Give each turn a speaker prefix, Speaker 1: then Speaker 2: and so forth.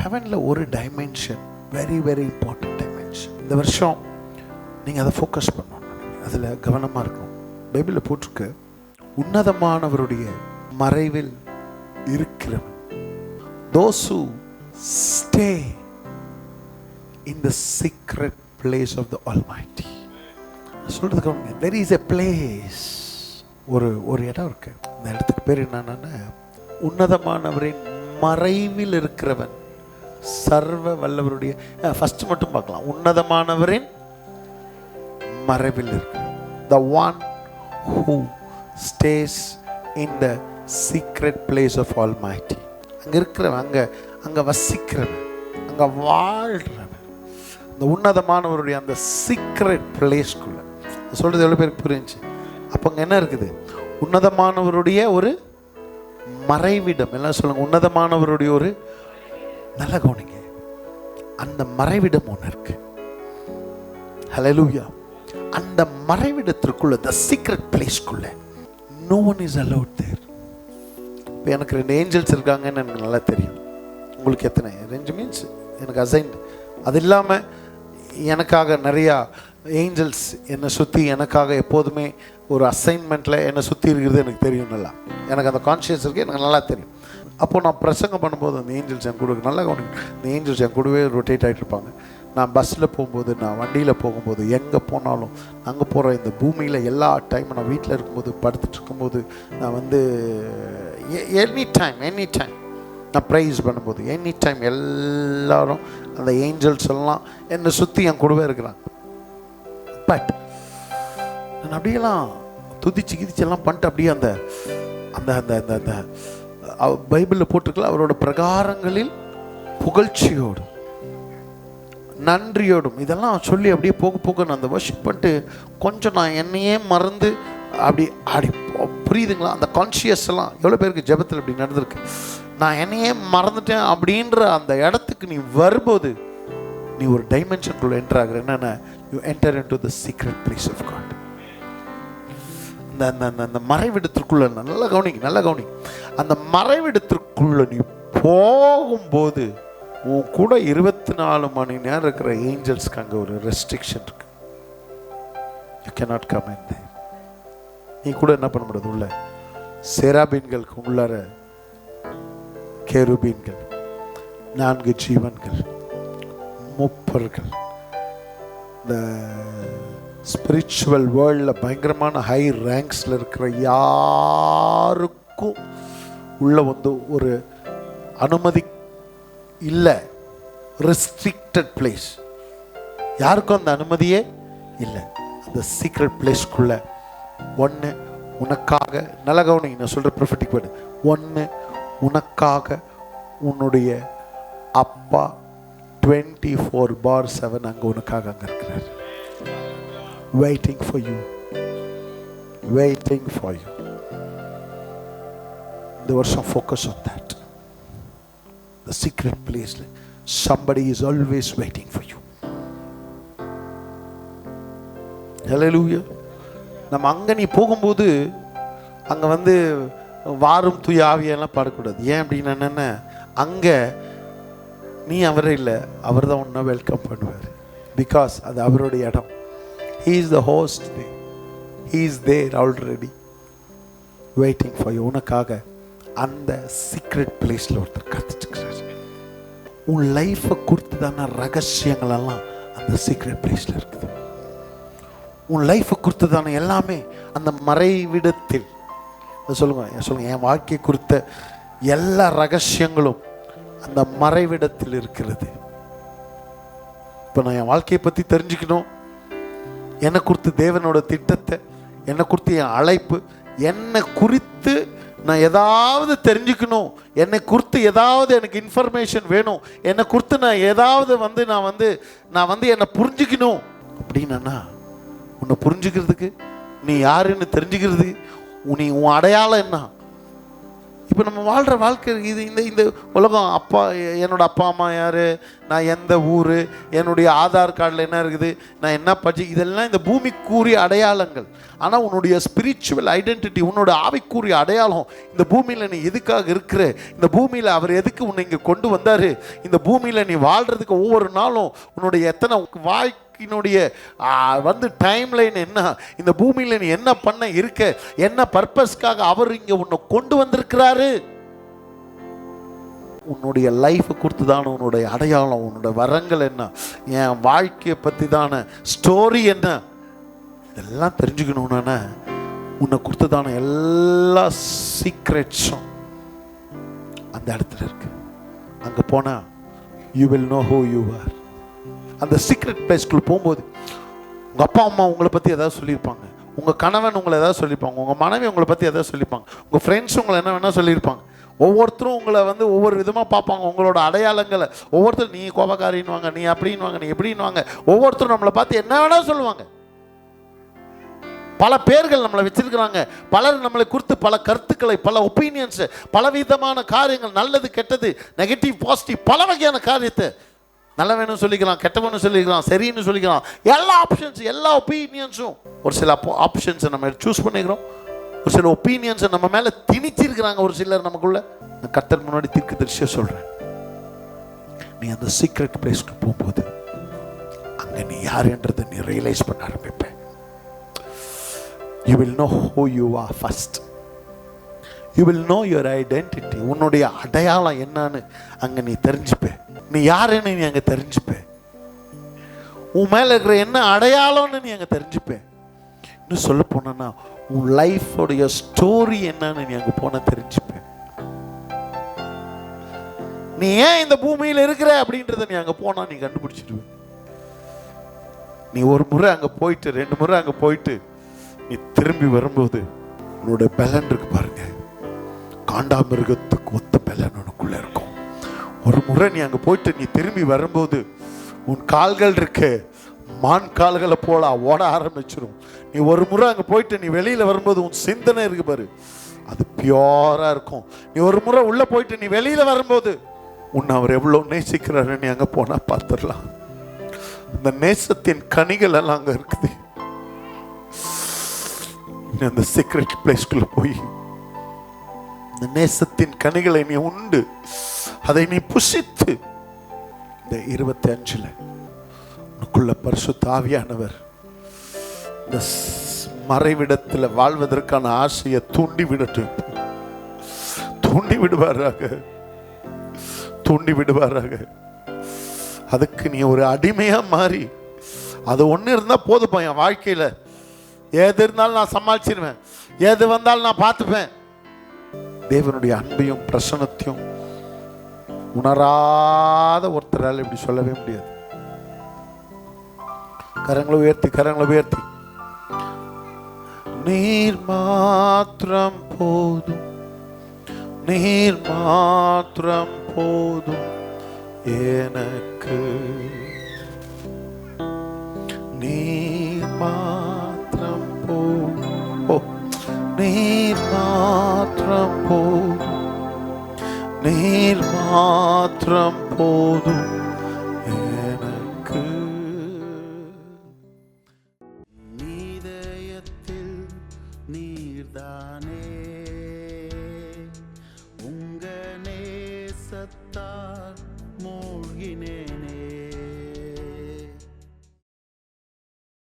Speaker 1: ஹெவனில் ஒரு dimension, very very important dimension. இந்த வருஷம் நீங்கள் அதை ஃபோக்கஸ் பண்ணணும், அதில் கவனமாக இருக்கணும். பைபிளில் போட்டிருக்கு, உன்னதமானவருடைய மறைவில் இருக்கிறவன், those who stay in the secret place of the Almighty. சொல்றதுக்கு அவங்க, there is a place, ஒரு இடம் இருக்கு. இந்த இடத்துக்கு பேர் என்னன்னா, உன்னதமானவரின் மறைவில் இருக்கிறவன், சர்வ வல்லவருடைய. ஃபர்ஸ்ட் மட்டும் பார்க்கலாம், உன்னதமானவரின் மறைவில் இருக்கிறவன், the one who stays in the secret place of Almighty. அங்க இருக்கிறவன், அங்க வசிக்கிறவன், அங்க வாழ்றவன், இந்த உன்னதமானவருடைய அந்த சீக்ரெட் பிளேஸ்க்குள்ள. சொல்றது எவ்வளவு பேருக்கு புரிஞ்சு? அப்ப அங்க என்ன இருக்குது? உன்னதமானவருடைய ஒரு மறைவிடம். எல்லாம் சொல்லுங்க, உன்னதமானவருடைய ஒரு, நல்ல கவனிங்க, அந்த மறைவிடம் ஒன்று இருக்கு. ஹல்லேலூயா. அந்த மறைவிடத்திற்குள்ள, the secret பிளேஸ்க்குள்ள no one is allowed there. இப்போ எனக்கு 2 ஏஞ்சல்ஸ் இருக்காங்கன்னு எனக்கு நல்லா தெரியும். உங்களுக்கு எத்தனை? 2 மீன்ஸ் எனக்கு அசைன்ட். அது இல்லாமல் எனக்காக நிறையா ஏஞ்சல்ஸ் என்னை சுற்றி, எனக்காக எப்போதுமே ஒரு அசைன்மெண்ட்டில் என்னை சுற்றி இருக்கிறது எனக்கு தெரியும் நல்லா. எனக்கு அந்த கான்ஷியஸ் இருக்குது, எனக்கு நல்லா தெரியும். அப்போது நான் பிரசங்கம் பண்ணும்போது அந்த ஏஞ்சல்ஸ் என் கூட நல்லா கவனிக்கும். இந்த ஏஞ்சல்ஸ் என் கூடவே ரொட்டேட் ஆகிட்டு இருப்பாங்க. நான் பஸ்ஸில் போகும்போது, நான் வண்டியில் போகும்போது, எங்கே போனாலும், அங்கே போகிற இந்த பூமியில் எல்லா டைமும், நான் வீட்டில் இருக்கும்போது, படுத்துட்டு இருக்கும்போது, நான் வந்து எனி டைம் நான் ப்ரைஸ் பண்ணும்போது, எனி டைம் எல்லாரும் அந்த ஏஞ்சல்ஸ் எல்லாம் என்னை சுற்றி என் கூடவே இருக்கிறாங்க. பட் நான் அப்படியெல்லாம் துதிச்சு கிதிச்செல்லாம் பண்ணிட்டு அப்படியே அந்த அந்த அந்த அந்த அந்த பைபிளில் போட்டிருக்கல, அவரோட பிரகாரங்களில் புகழ்ச்சியோடும் நன்றியோடும் இதெல்லாம் சொல்லி அப்படியே போக நான் அந்த வர்ஷிப் பண்ணிட்டு கொஞ்சம் நான் என்னையே மறந்து அப்படி புரியுதுங்களா? அந்த கான்ஷியஸ் எல்லாம் எவ்வளோ பேருக்கு ஜெபத்தில் இப்படி நடந்திருக்கு. நான் என்னையே மறந்துட்டேன் அப்படின்ற அந்த இடத்துக்கு நீ வரும்போது, நீ ஒரு டைமென்ஷனுக்குள்ள என்டர் ஆகுற. என்னென்ன? You enter into the secret place of God. அந்த மறைவிடத்திற்குள்ள நல்லா கவனி. அந்த மறைவிடத்திற்குள்ள நீ போகும்போது, உன் கூட 24 மணி நேரம் இருக்கிற ஏஞ்சல்ஸ்க்கு அங்கே ஒரு ரெஸ்ட்ரிக்ஷன் இருக்கு. யூ கேனாட் கம் இன் தேர். நீ கூட என்ன பண்ண முடியாது? உள்ள செராபீன்களுக்கு உள்ளார கேருபீன்கள், 4 ஜீவன்கள், முப்பர்கள், இந்த ஸ்பிரிச்சுவல் வேர்ல்டில் பயங்கரமான ஹை ரேங்க்ஸில் இருக்கிற யாருக்கும் உள்ள வந்து ஒரு அனுமதி இல்லை. ரெஸ்ட்ரிக்டட் பிளேஸ், யாருக்கும் அந்த அனுமதியே இல்லை. அந்த சீக்ரெட் பிளேஸ்க்குள்ள ஒன்று உனக்காக, நல்ல கவனி, நான் சொல்கிற ப்ரொஃபெட்டிக் வேர்டு, ஒன்று உனக்காக உன்னுடைய அப்பா 24/7 அங்கே உனக்காக அங்கே இருக்கிறார். Waiting for you. இந்த வருஷம் focus on that. The secret place, somebody is always waiting for you. Hallelujah. நம்ம அங்கே நீ போகும்போது அங்கே வந்து வாரும் தூய ஆவியெல்லாம் பாடக்கூடாது. ஏன் அப்படின்னு என்னென்ன, அங்கே நீ அவரே இல்லை, அவர் தான் உன்னை வெல்கம் பண்ணுவார். பிகாஸ் அது அவருடைய இடம். He is the host there. He is there already waiting for you. உனக்காக அந்த சீக்ரெட் பிளேஸில் ஒருத்தர் காத்துட்டுருக்கிறார். உன் லைஃப்பை குறித்துதான ரகசியங்கள் எல்லாம் அந்த சீக்ரெட் பிளேஸில் இருக்குது. உன் லைஃப்பை குறித்துதான எல்லாமே அந்த மறைவிடத்தில். சொல்லுங்க, என் வாழ்க்கையை குறித்த எல்லா ரகசியங்களும் அந்த மறைவிடத்தில் இருக்கிறது. இப்போ நான் என் வாழ்க்கையை பற்றி தெரிஞ்சுக்கணும், என்னை குறித்து தேவனோட திட்டத்தை, என்னை குறித்து என் அழைப்பு, என்னை குறித்து நான் ஏதாவது தெரிஞ்சுக்கணும், என்னை குறித்து ஏதாவது எனக்கு இன்ஃபர்மேஷன் வேணும், என்னை குறித்து நான் ஏதாவது நான் வந்து என்னை புரிஞ்சுக்கணும் அப்படின்னா, உன்னை புரிஞ்சுக்கிறதுக்கு, நீ யாருன்னு தெரிஞ்சுக்கிறதுக்கு, உன் அடையாளம் என்ன, இப்போ நம்ம வாழ்கிற வாழ்க்கை இது. இந்த உலகம் அப்பா, என்னோடய அப்பா அம்மா யார், நான் எந்த ஊர், என்னுடைய ஆதார் கார்டில் என்ன இருக்குது, நான் என்ன படிச்சு, இதெல்லாம் இந்த பூமிக்குரிய அடையாளங்கள். ஆனால் உன்னுடைய ஸ்பிரிச்சுவல் ஐடென்டிட்டி, உன்னோட ஆவிக்குரிய அடையாளம், இந்த பூமியில் நீ எதுக்காக இருக்கிற, இந்த பூமியில் அவர் எதுக்கு உன்னை இங்கே கொண்டு வந்தார், இந்த பூமியில் நீ வாழ்கிறதுக்கு ஒவ்வொரு நாளும் உன்னுடைய எத்தனை வாழ்க்கையினுடைய டைம் லைன் என்ன, இந்த பூமியில் நீ என்ன பண்ண இருக்க, என்ன பர்பஸ்க்காக அவர் இங்கே உன்னை கொண்டு வந்திருக்கிறாரு. உன்னுடைய லைஃபை கொடுத்து தானே உன்னுடைய அடையாளம், உன்னோட வரங்கள் என்ன, என் வாழ்க்கையை பற்றி தானே ஸ்டோரி என்ன, இதெல்லாம் தெரிஞ்சுக்கணும்னா உன்னை கொடுத்து தானே எல்லா சீக்ரெட்ஸும் அந்த இடத்துல இருக்கு. அங்கே போனால் you will know who you are. அந்த சீக்ரெட் பிளேஸ்க்குள்ளே போகும்போது உங்கள் அப்பா அம்மா உங்களை பற்றி எதாவது சொல்லியிருப்பாங்க, உங்கள் கணவன் உங்களை எதாவது சொல்லியிருப்பாங்க, உங்கள் மனைவி உங்களை பற்றி எதாவது சொல்லியிருப்பாங்க, உங்கள் ஃப்ரெண்ட்ஸ் உங்களை என்ன வேணால் சொல்லியிருப்பாங்க. ஒவ்வொருத்தரும் உங்களை ஒவ்வொரு விதமாக பார்ப்பாங்க, உங்களோட அடையாளங்களை. ஒவ்வொருத்தரும் நீ கோபக்காரின்னுவாங்க, நீ அப்படின்வாங்க, நீ எப்படின்வாங்க. ஒவ்வொருத்தரும் நம்மளை பார்த்து என்ன வேணால் சொல்லுவாங்க. பல பேர்கள் நம்மளை வச்சிருக்கிறாங்க. பலர் நம்மளை குறித்து பல கருத்துக்களை, பல ஒப்பீனியன்ஸு, பலவிதமான காரியங்கள், நல்லது கெட்டது, நெகட்டிவ் பாசிட்டிவ், பல வகையான காரியத்தை நல்லவனும் சொல்லிக்கலாம், கெட்டவனும் சொல்லிக்கலாம், சரின்னு சொல்லிக்கலாம். எல்லா ஆப்ஷன்ஸ், எல்லா ஒப்பீனியன்ஸும். ஒரு சில ஆப்ஷன்ஸை நம்ம சூஸ் பண்ணிக்கிறோம், ஒரு சில ஒப்பீனியன்ஸை நம்ம மேலே திணிச்சிருக்கிறாங்க ஒரு சிலர் நமக்குள்ள. நான் கர்த்தர் முன்னாடி தீர்க்கதரிசியாக சொல்கிறேன், நீ அந்த சீக்ரெட் பிளேஸ்க்கு போகும்போது அங்கே நீ யாருன்றதை நீ ரியலைஸ் பண்ண ஆரம்பிப்ப. You will know who you are first. You will know your identity. உன்னுடைய அடையாளம் என்னன்னு அங்கே நீ தெரிஞ்சுப்ப. நீ யாருன்னு நீ அங்கே தெரிஞ்சுப்ப. உன் மேலே இருக்கிற என்ன அடையாளம்னு நீ அங்கே தெரிஞ்சுப்ப. இன்னும் சொல்ல போனா உன் லைஃபோடைய ஸ்டோரி என்னன்னு நீ அங்கே போன தெரிஞ்சுப்ப. நீ ஏன் இந்த பூமியில் இருக்கிற அப்படின்றத நீ அங்கே போனா நீ கண்டுபிடிச்சிடுவ. நீ ஒரு முறை அங்கே போயிட்டு, 2 முறை அங்கே போயிட்டு நீ திரும்பி வரும்போது உன்னோட பலன் இருக்கு பாருங்க, காண்டாமிருகத்துக்கு ஒத்த பலன் உனக்குள்ள இருக்கும். ஒரு முறை நீ அங்கே போயிட்டு நீ திரும்பி வரும்போது உன் கால்கள் இருக்கு மான் கால்களை போல ஓட ஆரம்பிச்சிடும். நீ ஒரு முறை அங்கே போயிட்டு நீ வெளியில் வரும்போது உன் சிந்தனை இருக்கு பாரு, அது பியூராக இருக்கும். நீ ஒரு முறை உள்ளே போயிட்டு நீ வெளியில் வரும்போது உன்னை அவர் எவ்வளோ நேசிக்கிறாரு நீ அங்கே போனால் பார்த்துடலாம். அந்த நேசத்தின் கனிகள் எல்லாம் அங்கே இருக்குது. அந்த சீக்ரெட் பிளேஸ்க்குள்ள போய் இந்த நேசத்தின் கனிகளை நீ உண்டு, அதை நீ புசித்து, இந்த 25ல உனக்குள்ள பரிசுத்த ஆவியானவர் இந்த மறைவிடத்தில் வாழ்வதற்கான ஆசையை தூண்டி விடட்டும். தூண்டி விடுவாராக, தூண்டி விடுவாராக. அதுக்கு நீ ஒரு அடிமையா மாறி, அது ஒன்று இருந்தால் போதுப்பா என் வாழ்க்கையில், எது இருந்தாலும் நான் சமாளிச்சிருவேன், எது வந்தாலும் நான் பார்த்துப்பேன். தேவனுடைய அன்பையும் பிரசன்னத்தையும் உணராத ஒருத்தரால் இப்படி சொல்லவே முடியாது. கரங்களை உயர்த்தி, கரங்களை உயர்த்தி, நீர் மாத்திரம் போதும், நீர் மாத்திரம் போதும் எனக்கு, நீர் மாத்திரம் போதும், நீர் மாத்திரம் போதும், நீர் மாத்திரம் போதும் எனக்கு. நீதயத்தில் நீர்தானே